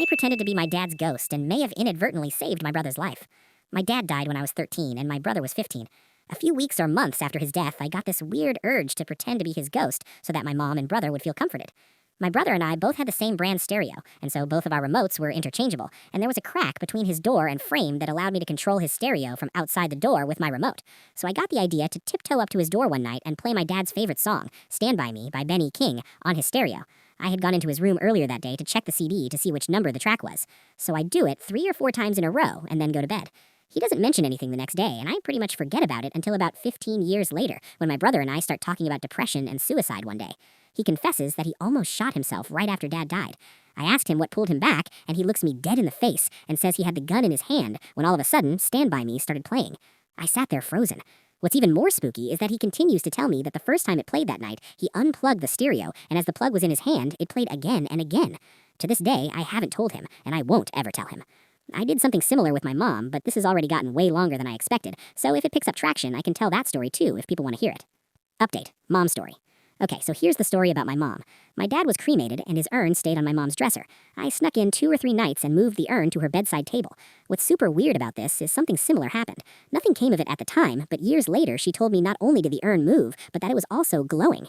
I pretended to be my dad's ghost and may have inadvertently saved my brother's life. My dad died when I was 13 and my brother was 15. A few weeks or months after his death, I got this weird urge to pretend to be his ghost so that my mom and brother would feel comforted. My brother and I both had the same brand stereo, and so both of our remotes were interchangeable, and there was a crack between his door and frame that allowed me to control his stereo from outside the door with my remote. So I got the idea to tiptoe up to his door one night and play my dad's favorite song, Stand By Me by Benny King, on his stereo. I had gone into his room earlier that day to check the CD to see which number the track was, so I'd do it 3 or 4 times in a row and then go to bed. He doesn't mention anything the next day, and I pretty much forget about it until about 15 years later, when my brother and I start talking about depression and suicide one day. He confesses that he almost shot himself right after Dad died. I asked him what pulled him back, and he looks me dead in the face and says he had the gun in his hand when all of a sudden Stand By Me started playing. I sat there frozen. What's even more spooky is that he continues to tell me that the first time it played that night, he unplugged the stereo, and as the plug was in his hand, it played again and again. To this day, I haven't told him, and I won't ever tell him. I did something similar with my mom, but this has already gotten way longer than I expected, so if it picks up traction, I can tell that story too if people want to hear it. Update. Mom story. Okay, so here's the story about my mom. My dad was cremated, and his urn stayed on my mom's dresser. I snuck in 2 or 3 nights and moved the urn to her bedside table. What's super weird about this is something similar happened. Nothing came of it at the time, but years later she told me not only did the urn move, but that it was also glowing.